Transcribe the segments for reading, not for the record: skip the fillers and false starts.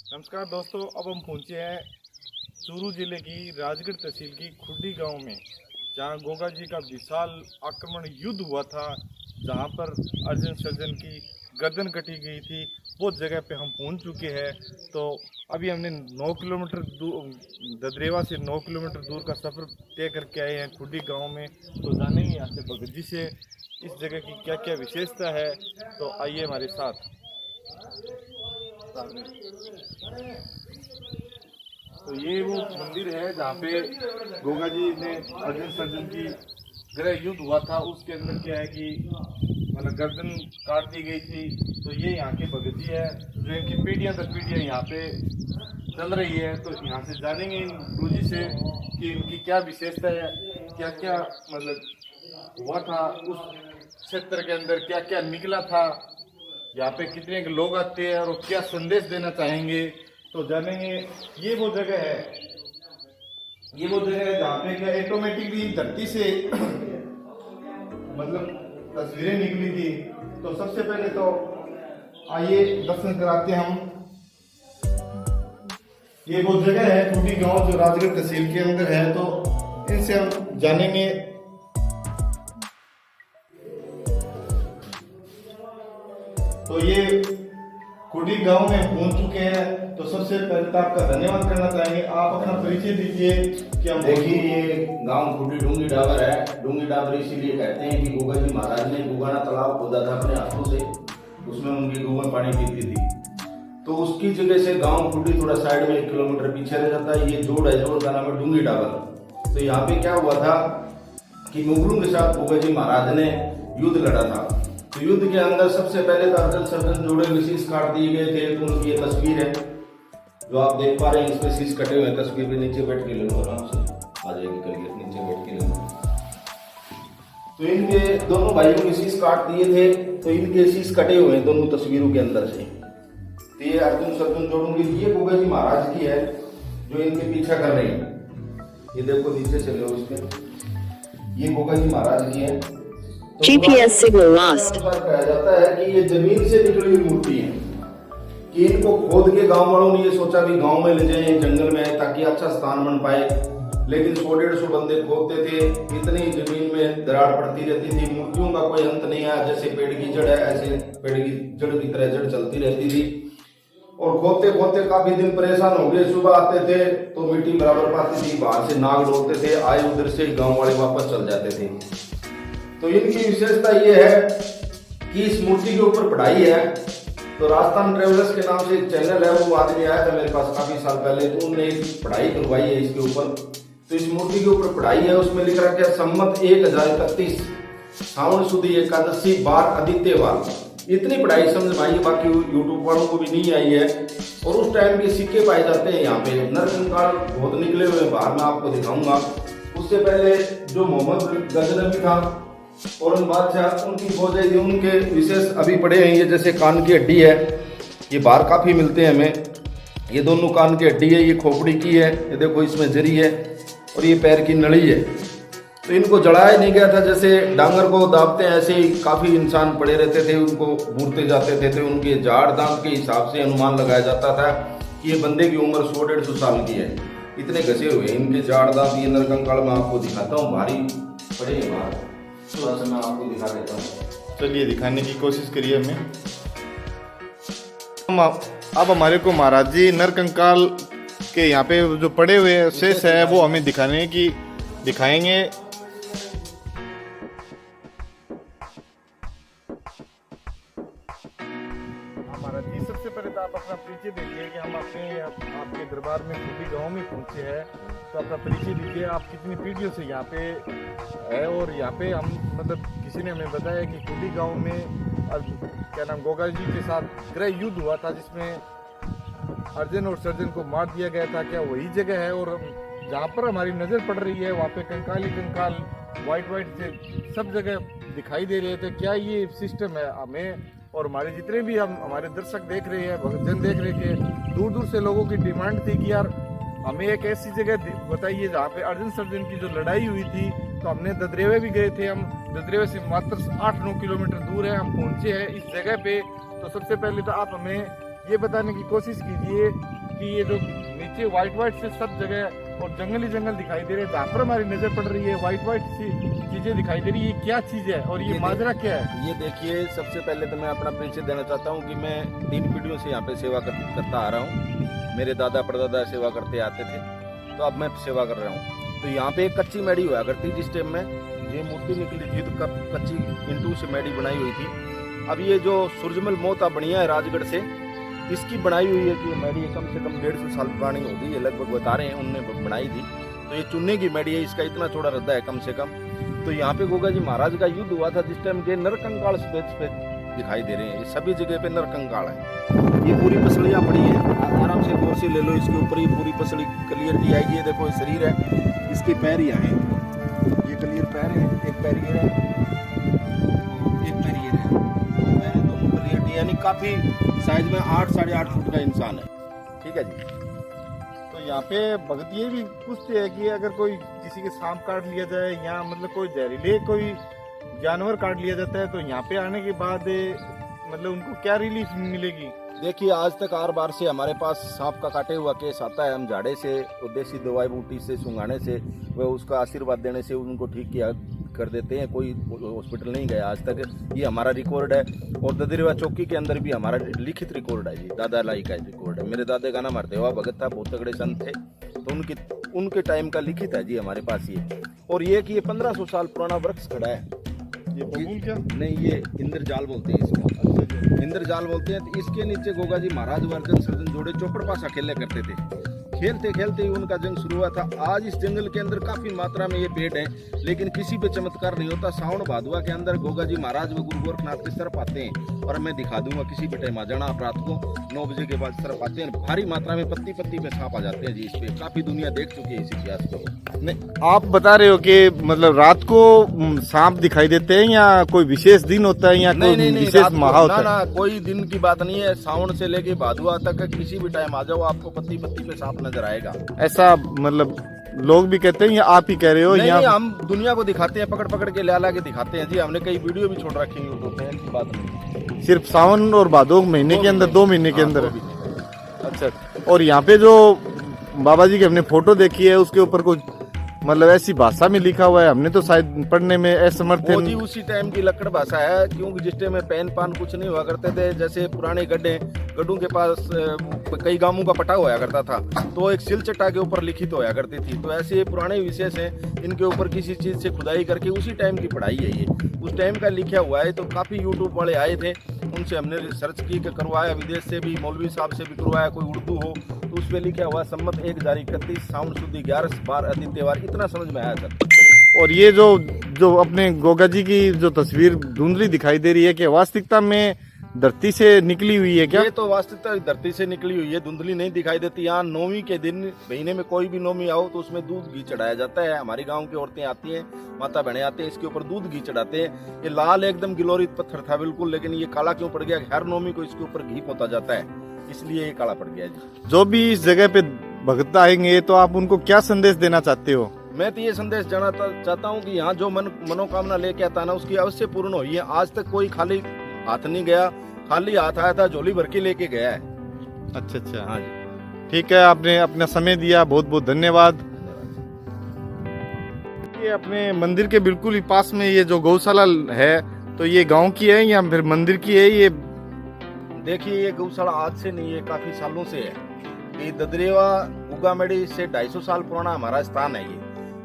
नमस्कार दोस्तों, अब हम पहुंचे हैं चूरू जिले की राजगढ़ तहसील की खुड्डी गांव में, जहां गोगा जी का विशाल आक्रमण युद्ध हुआ था, जहां पर अर्जुन सर्जन की गर्दन कटी गई थी। वो जगह पे हम पहुंच चुके हैं। तो अभी हमने 9 किलोमीटर दूर, ददरेवा से 9 किलोमीटर दूर का सफ़र तय करके आए हैं खुड्डी गाँव में। तो जानेंगे यहाँ से भगत जी से इस जगह की क्या क्या विशेषता है। तो आइए हमारे साथ। तो ये वो मंदिर है जहाँ पे गोगा जी ने अर्जुन सर्जन की गृह युद्ध हुआ था। उसके अंदर क्या है कि मतलब गर्दन काट दी गई थी। तो ये यहाँ के भगत जी है, जो इनकी पीढ़ियाँ दर पीढ़ियाँ यहाँ पे चल रही है। तो यहाँ से जानेंगे इन गुरु जी से कि इनकी क्या विशेषता है, क्या क्या मतलब हुआ था उस क्षेत्र के अंदर, क्या क्या निकला था, यहाँ पे कितने लोग आते हैं और क्या संदेश देना चाहेंगे। तो जानेंगे। ये वो जगह है, ये वो जगह है जहाँ पे क्या ऑटोमेटिकली धरती से मतलब तस्वीरें निकली थी। तो सबसे पहले तो आइए दर्शन कराते हैं हम। ये वो जगह है खुड्डी गांव जो राजगढ़ तहसील के अंदर है। तो इनसे हम जानेंगे। तो ये खुड्डी गांव में पहुंच चुके हैं। तो सबसे पहले तो आपका धन्यवाद करना चाहेंगे। आप अपना परिचय दीजिए कि हम देखिए, ये गांव खुड्डी डूंगी डाबर है। डूंगी डाबर इसीलिए कहते हैं कि गोगा जी महाराज ने गोगाना तालाब खोदा था अपने हाथों से, उसमें उनकी गौएं पानी पीती थी। तो उसकी जगह से गांव खुड्डी थोड़ा साइड में 1 किलोमीटर पीछे रह जाता है। ये जोड़ है, जोड़ का नाम है डूंगी डाबर। तो यहाँ पे क्या हुआ था कि मुगलों के साथ गोगा जी महाराज ने युद्ध लड़ा था। तो युद्ध के अंदर सबसे पहले तो अर्जुन सर्जन जोड़े में शीश काट दिए गए थे। तो उनकी ये तस्वीर है जो आप देख पा रहे हैं, इसमें शीश कटे हुए हैं। तस्वीर पे नीचे बैठ के ले लो, आराम से आ जाएगी करियर, नीचे बैठ के ले लो। तो इनके दोनों भाइयों ने शीश काट दिए थे। तो इनके शीश कटे हुए हैं दोनों तस्वीरों के अंदर से। तो ये अर्जुन सर्जन जोड़ों की, ये गोगा जी महाराज की है जो इनके पीछा कर रही है। ये देखो नीचे चले हो इसमें, ये गोगा जी महाराज की है। तो GPS signal lost। कहा जाता है कि ये जमीन से निकली हुई मूर्ति है, कि इनको खोद के गांव वालों ने ये सोचा भी गांव में ले जाए, जंगल में, ताकि अच्छा स्थान बन पाए। लेकिन 100-150 बंदे खोदते थे, इतनी जमीन में दरार पड़ती रहती थी, मूर्तियों का कोई अंत नहीं है। जैसे पेड़ की जड़ है, ऐसे पेड़ की जड़ की तरह जड़ चलती रहती थी। और खोदते खोदते काफी दिन परेशान हो गए। सुबह आते थे तो मिट्टी बराबर पाती थी, बाहर से नाग डोलते थे, आए उधर से गाँव वाले वापस चल जाते थे। तो इनकी विशेषता ये है कि इस मूर्ति के ऊपर पढ़ाई है। तो राजस्थान ट्रेवलर्स के नाम से एक चैनल है, वो आदमी आया था मेरे पास काफी साल पहले। तो उन्होंने एक पढ़ाई करवाई है इसके ऊपर। तो इस मूर्ति के ऊपर पढ़ाई है, उसमें लिख रखा है सम्मत 1031 सावन सुदी एकादशी बार आदित्यवार। इतनी पढ़ाई समझ में आई है, बाकी यूट्यूब वालों को भी नहीं आई है। और उस टाइम के सिक्के पाए जाते हैं यहाँ पे। नरकंकाल बहुत निकले हुए बाहर, मैं आपको दिखाऊंगा। उससे पहले जो मोहम्मद गजनबी था और बादशाह, उनकी फौजें थी, उनके विशेष अभी पड़े हैं। ये जैसे कान की हड्डी है, ये बाहर काफ़ी मिलते हैं हमें। ये दोनों कान की हड्डी है, ये खोपड़ी की है, ये देखो इसमें जरी है, और ये पैर की नली है। तो इनको जलाया नहीं गया था, जैसे डांगर को दाबते हैं ऐसे ही काफ़ी इंसान पड़े रहते थे, उनको बूरते जाते थे। तो उनके झाड़ दांत के हिसाब से अनुमान लगाया जाता था कि ये बंदे की उम्र 100-150 साल की है। इतने घसे हुए इनके झाड़ दांत। ये नरकंकाल में आपको दिखाता हूँ, भारी पड़े हैं बाहर, थोड़ा सा मैं आपको दिखा देता हूँ। चलिए दिखाने की कोशिश करिए हमें। अब हमारे को महाराज जी नरकंकाल के यहाँ पे जो पड़े हुए शेष है वो हमें दिखाएंगे। महाराज जी, सबसे पहले तो आप अपना परिचय दीजिए कि हम आपके दरबार में खुड्डी गांव में पहुंचे हैं। तो अपना परिचय दीजिए, आप कितनी पीढ़ियों से यहाँ पे है। और यहाँ पे हम मतलब किसी ने हमें बताया कि खुड्डी गांव में क्या नाम गोगा जी के साथ गृह युद्ध हुआ था, जिसमें अर्जुन और सर्जन को मार दिया गया था। क्या वही जगह है? और जहाँ पर हमारी नज़र पड़ रही है वहाँ पे कंकाल ही कंकाल वाइट से सब जगह दिखाई दे रहे थे। क्या ये सिस्टम है? हमें और हमारे जितने भी हमारे दर्शक देख रहे हैं, भक्तजन देख रहे थे, दूर दूर से लोगों की डिमांड थी कि यार हमें एक ऐसी जगह बताइए जहाँ पे अर्जुन सर्जन की जो लड़ाई हुई थी। तो हमने ददरेवे भी गए थे। हम ददरेवे से मात्र 8-9 किलोमीटर दूर है, हम पहुंचे हैं इस जगह पे। तो सबसे पहले तो आप हमें ये बताने की कोशिश कीजिए कि ये जो नीचे व्हाइट से सब जगह और जंगल ही जंगल दिखाई दे रहे हैं, जहाँ पर हमारी नजर पड़ रही है व्हाइट सी चीजें दिखाई दे रही है, ये क्या चीज है और ये माजरा क्या है? ये देखिए, सबसे पहले तो मैं अपना परिचय देना चाहता हूँ कि मैं 3 पीढ़ियों से यहाँ पे सेवा करता आ रहा हूँ। मेरे दादा परदादा सेवा करते आते थे, तो अब मैं सेवा कर रहा हूँ। तो यहाँ पे एक कच्ची मैडी हुआ करती जिस टाइम में ये मूर्ति निकली थी, तो कच्ची ईंटों से मैडी बनाई हुई थी। अब ये जो सूरजमल मोता बनिया है राजगढ़ से, इसकी बनाई हुई है कि मैडी कम से कम 150 साल पुरानी होगी, ये लगभग बता रहे हैं, उनने बनाई थी। तो ये चुनने की मैडी है, इसका इतना चौड़ा रद्दा है कम से कम। तो यहाँ पे गोगा जी महाराज का युद्ध हुआ था जिस टाइम के नरकंकाल पे दिखाई दे रहे हैं। ये सभी जगह पे नरकंकाल है। ये पूरी पसलियाँ पड़ी है, आराम से गौर से ले लो। इसके ऊपर ही पूरी पसली क्लियरिटी आएगी। ये देखो, ये शरीर है, इसके पैर यहाँ है, ये क्लियर पैर है, एक पैर ये है, एक पैर ये है, पैर दोनों क्लियरिटी, यानी काफी साइज में 8 साढ़े 8 फुट का इंसान है। ठीक है जी। तो यहाँ पे भगत ये भी पूछते हैं कि अगर कोई किसी के सांप काट लिया जाए या मतलब कोई जहरीले कोई जानवर काट लिया जाता है, तो यहाँ पे आने के बाद मतलब उनको क्या रिलीफ मिलेगी? देखिए, आज तक हर बार से हमारे पास सांप का काटे हुआ केस आता है। हम झाड़े से, देसी दवाई बूटी से, सुंघाने से, वह उसका आशीर्वाद देने से उनको ठीक किया कर देते हैं। कोई हॉस्पिटल नहीं गया आज तक, ये हमारा रिकॉर्ड है। और ददरेवा चौकी के अंदर भी हमारा लिखित रिकॉर्ड है जी, दादा लाई का रिकॉर्ड है। मेरे दादा का नाम हरदेवा भगत था, बहुत तगड़े संत थे, तो उनके टाइम का लिखित है जी हमारे पास ये। और ये कि ये 1500 साल पुराना वृक्ष खड़ा है। ये बबूल क्या? नहीं, ये इंद्रजाल बोलते हैं इसको, इंद्रजाल बोलते हैं। तो इसके नीचे गोगा जी महाराज वर्जन सर्जन जोड़े चौपड़ पासा खेला करते थे। खेलते खेलते ही उनका जंग शुरू हुआ था। आज इस जंगल के अंदर काफी मात्रा में ये पेड़ है, लेकिन किसी पे चमत्कार नहीं होता। सावन भादवा के अंदर गोगा जी महाराज व गुरु गोरखनाथ के सर्प आते हैं, और मैं दिखा दूंगा किसी भी टाइम आ जाना आप। रात को 9 बजे के बाद सर्प आते हैं, भारी मात्रा में पत्ती पत्ती पे सांप आ जाते हैं जी। इस पे काफी दुनिया देख चुकी है इस इतिहास को। नहीं, आप बता रहे हो कि मतलब रात को सांप दिखाई देते हैं या कोई विशेष दिन होता है या कोई विशेष माह होता है? ना, कोई दिन की बात नहीं है। सावन से लेके भादवा तक किसी भी टाइम आ जाओ, आपको पत्ती पत्ती पे सांप नजर आएगा। ऐसा मतलब लोग भी कहते हैं या आप ही कह रहे हो? नहीं, हम दुनिया को दिखाते हैं, पकड़ पकड़ के ला के दिखाते हैं जी। हमने कई वीडियो भी छोड़ रखी है यूट्यूब पे, ऐसी बात नहीं। सिर्फ सावन और भादो महीने के अंदर, 2 महीने के अंदर? अच्छा। और यहाँ पे जो बाबा जी की हमने फोटो देखी है, उसके ऊपर कुछ मतलब ऐसी भाषा में लिखा हुआ है, हमने तो शायद पढ़ने में असमर्थ जी। उसी टाइम की लकड़ भाषा है, क्योंकि जिस टाइम में पेन पान कुछ नहीं हुआ करते थे। जैसे पुराने गड्ढों के पास कई गांवों का पटा हुआ करता था, तो एक सिलचट्टा के ऊपर लिखित होया करती थी। तो ऐसे पुराने विशेष हैं, इनके ऊपर किसी चीज से खुदाई करके उसी टाइम की पढ़ाई है ये, उस टाइम का लिखा हुआ है। तो काफी यूट्यूब वाले आए थे, उनसे हमने रिसर्च की, करवाया, विदेश से भी, मौलवी साहब से भी करवाया। कोई उर्दू हो तो उस पर लिखा हुआ सम्मत 1031 सावन शुद्धि 11 बार आदित्यवार, इतना समझ में आया सर। और ये जो अपने गोगा जी की जो तस्वीर धुंधली दिखाई दे रही है, कि वास्तविकता में धरती से निकली हुई है क्या? ये तो वास्तविकता धरती से निकली हुई है, धुंधली नहीं दिखाई देती। यहाँ 9वीं के दिन, महीने में कोई भी 9वीं आओ तो उसमें दूध घी चढ़ाया जाता है। हमारी गांव की औरतें आती हैं, माता बहने आते हैं, इसके ऊपर दूध घी चढ़ाते हैं। ये लाल एकदम गिलोरित पत्थर था बिल्कुल, लेकिन ये काला क्यों पड़ गया? हर 9वीं को इसके ऊपर घी पोता जाता है, इसलिए ये काला पड़ गया जी। जो भी इस जगह पे भक्त आएंगे तो आप उनको क्या संदेश देना चाहते हो? मैं तो ये संदेश जाना चाहता हूँ कि यहाँ जो मनोकामना लेके आता ना, उसकी अवश्य पूर्ण हुई है। आज तक कोई खाली हाथ नहीं गया, खाली हाथ आया था, झोली भर के लेके गया है। अच्छा। हाँ जी, ठीक है, आपने अपना समय दिया, बहुत बहुत धन्यवाद। ये अपने मंदिर के बिल्कुल ही पास में ये जो गौशाला है, तो ये गांव की है या फिर मंदिर की है? ये देखिए, ये गौशाला आज से नहीं है, काफी सालों से है। ये ददरेवा गुगामेड़ी से 250 साल पुराना हमारा स्थान है ये।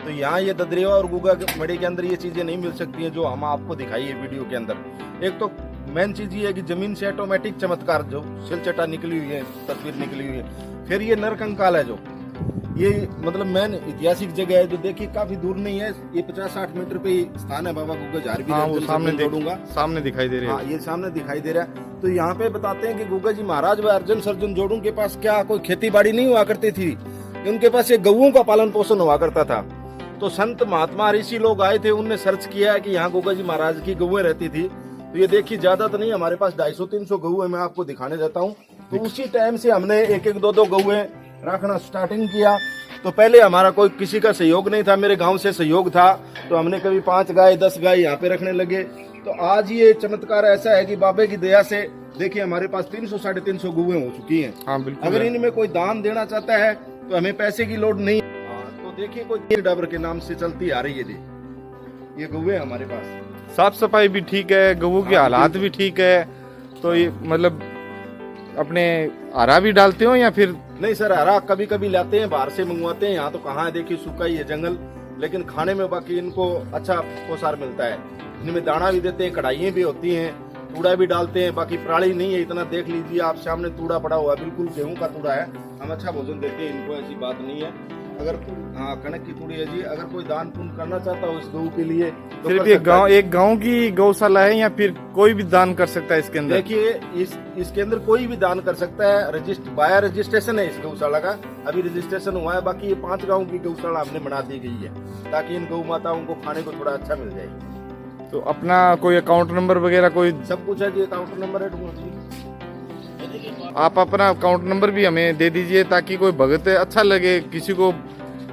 तो यहाँ ये ददरेवा और गुगामेड़ी के अंदर ये चीजें नहीं मिल सकती हैं जो हम आपको दिखाई है वीडियो के अंदर। एक तो मेन चीज ये है कि जमीन से ऑटोमेटिक चमत्कार, जो सिलचट्टा निकली हुई है, तस्वीर निकली हुई है। फिर ये नरकंकाल है, जो ये मतलब मेन ऐतिहासिक जगह है, जो देखिए काफी दूर नहीं है, ये 50-60 मीटर पे ही स्थान है बाबा गुगा झार भी। हाँ, वो सामने जोड़ूंगा, सामने दिखाई दे रहा है। हाँ, ये सामने दिखाई दे रहा है। तो यहाँ पे बताते हैं कि गुगा जी महाराज व अर्जुन सर्जन जोड़ों के पास क्या कोई खेती बाड़ी नहीं हुआ करती थी, उनके पास ये गऊओं का पालन पोषण हुआ करता था। तो संत महात्मा ऋषि लोग आए थे, उनने सर्च किया कि यहाँ गुगा जी महाराज की गऊएं रहती थी। तो ये देखिए, ज्यादा तो नहीं, हमारे पास 250-300 गऊ है, मैं आपको दिखाने जाता हूँ। तो उसी टाइम से हमने 1-1, 2-2 गऊएं रखना स्टार्टिंग किया। तो पहले हमारा कोई किसी का सहयोग नहीं था, मेरे गांव से सहयोग था, तो हमने कभी 5 गाय 10 गाय यहाँ पे रखने लगे। तो आज ये चमत्कार ऐसा है कि बाबे की दया से देखिए हमारे पास 300 350 गौएं हो चुकी हैं। हाँ बिल्कुल अगर है। इनमें कोई दान देना चाहता है तो हमें पैसे की लोड नहीं। तो देखिए कोई डबर के नाम से चलती आ रही है जी, ये गौएं हमारे पास। साफ सफाई भी ठीक है, गऊ के हालात भी ठीक है। तो ये मतलब अपने हरा भी डालते हो या फिर? नहीं सर, हरा कभी कभी लाते हैं, बाहर से मंगवाते हैं। यहाँ तो कहाँ है, देखिए सूखा ही है जंगल, लेकिन खाने में बाकी इनको अच्छा पोषार मिलता है। इनमें दाना भी देते हैं, कढ़ाइयाँ भी होती हैं, तूड़ा भी डालते हैं। बाकी पराली नहीं है इतना, देख लीजिए आप सामने तूड़ा पड़ा हुआ है, बिल्कुल गेहूं का तूड़ा है। हम अच्छा भोजन देते हैं इनको, ऐसी बात नहीं है। अगर हाँ कणक की तूड़ी है जी, अगर कोई दान पुण्य करना चाहता हो इस गऊ के लिए तो सिर्फ कर ये सकता है। एक गांव की गौशाला है या फिर कोई भी दान कर सकता है इसके अंदर? देखिए इसके अंदर कोई भी दान कर सकता है। बाया रजिस्ट्रेशन है इस गौशाला का, अभी रजिस्ट्रेशन हुआ है। बाकी ये 5 गाँव की गौशाला हमने बना दी गई है ताकि इन गौ माताओं को खाने को थोड़ा अच्छा मिल जाए। तो अपना कोई अकाउंट नंबर वगैरह कोई? सब कुछ है जी, अकाउंट नंबर है जी। आप अपना अकाउंट नंबर भी हमें दे दीजिए ताकि कोई भगत अच्छा लगे, किसी को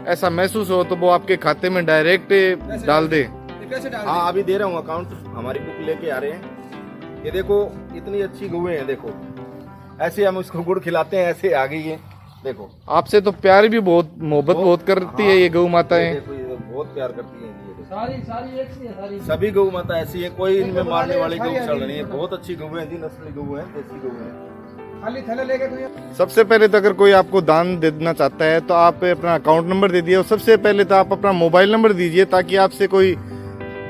ऐसा महसूस हो तो वो आपके खाते में डायरेक्ट डाल दे। हाँ अभी दे रहा हूँ अकाउंट, हमारी बुक लेके आ रहे हैं। ये देखो इतनी अच्छी गौएं हैं, देखो ऐसे हम इसको गुड़ खिलाते हैं, ऐसे आ गई है। देखो आपसे तो प्यार भी बहुत, मोहब्बत बहुत करती है ये गौ माताएं। देखो ये बहुत प्यार करती हैं ये। सारी एक सी है सारी। सभी गौ माता ऐसी है, कोई इनमें मारने वाली गौशाला नहीं है। बहुत अच्छी गौएं हैं जी, नस्ली गौएं हैं, देसी गौएं हैं। खाली थैला लेके कोई सबसे पहले तो अगर कोई आपको दान देना चाहता है तो आप अपना अकाउंट नंबर दे दिए, और सबसे पहले तो आप अपना मोबाइल नंबर दीजिए ताकि आपसे कोई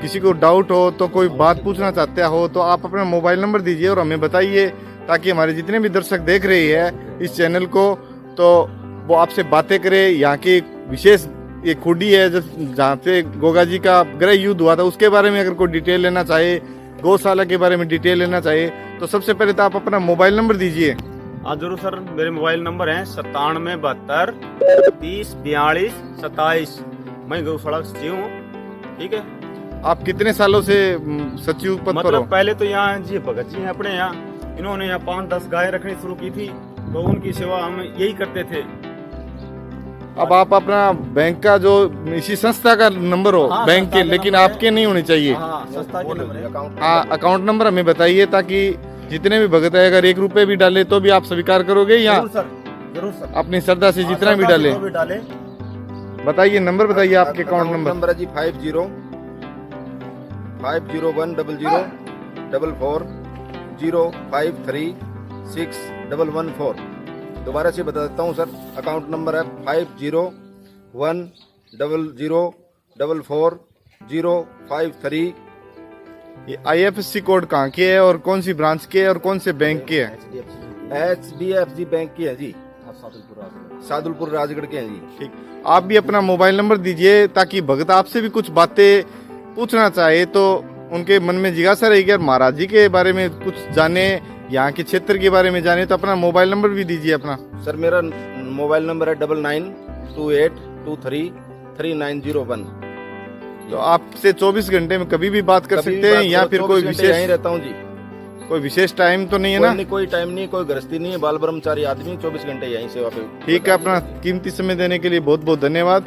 किसी को डाउट हो तो कोई बात पूछना चाहता हो तो आप अपना मोबाइल नंबर दीजिए और हमें बताइए, ताकि हमारे जितने भी दर्शक देख रहे हैं इस चैनल को तो वो आपसे बातें करे। यहाँ की विशेष ये खुडी है जहाँ पे गोगा जी का गृह युद्ध हुआ था, उसके बारे में अगर कोई डिटेल लेना चाहे, गौशाला के बारे में डिटेल लेना चाहे, तो सबसे पहले तो आप अपना मोबाइल नंबर दीजिए। हाँ जरूर सर, मेरे मोबाइल नंबर है 9772 30 42 27। मैं गौशाला से हूँ, ठीक है। आप कितने सालों से सचिव पद पर हो? मतलब पहले तो यहाँ जी भगत जी हैं अपने यहाँ, इन्होंने यहाँ 5-10 गाय रखनी शुरू की थी, तो उनकी सेवा हम यही करते थे। अब आप अपना बैंक का जो इसी संस्था का नंबर हो, हाँ, बैंक संस्था के, का लेकिन नंबर है। आपके नहीं होने चाहिए। हाँ संस्था के नंबर है। अकाउंट हाँ अकाउंट नंबर हमें बताइए ताकि जितने भी भगत है अगर 1 रुपए भी डाले तो भी आप स्वीकार करोगे या जरूर सर, जरूर सर। अपनी श्रद्धा से जितना भी डाले? बताइए नंबर, बताइए आपके अकाउंट नंबर। है जी 50 501 00 44 053 6114। दोबारा से बता देता हूँ सर, अकाउंट नंबर है 501 00 44 053। ये IFSC कोड कहाँ की है और कौन सी ब्रांच के है और कौन से बैंक के है? HDFC बैंक की है जी, सादुलपुर राजगढ़ के हैं जी। ठीक, आप भी अपना मोबाइल नंबर दीजिए ताकि भगत आपसे भी कुछ बातें पूछना चाहे तो उनके मन में जिज्ञासा रहेगी और महाराज जी के बारे में कुछ जाने, यहाँ के क्षेत्र के बारे में जाने। तो अपना मोबाइल नंबर भी दीजिए अपना। सर मेरा मोबाइल नंबर है 9928233901। तो आपसे 24 घंटे में कभी भी बात कर सकते हैं या फिर कोई यहीं विशेष, रहता हूँ जी। कोई विशेष टाइम तो नहीं है ना? कोई टाइम नहीं, कोई गृहस्थी नहीं है, बाल ब्रह्मचारी आदमी, 24 घंटे यहीं सेवा पे। ठीक है, अपना कीमती समय देने के लिए बहुत बहुत धन्यवाद।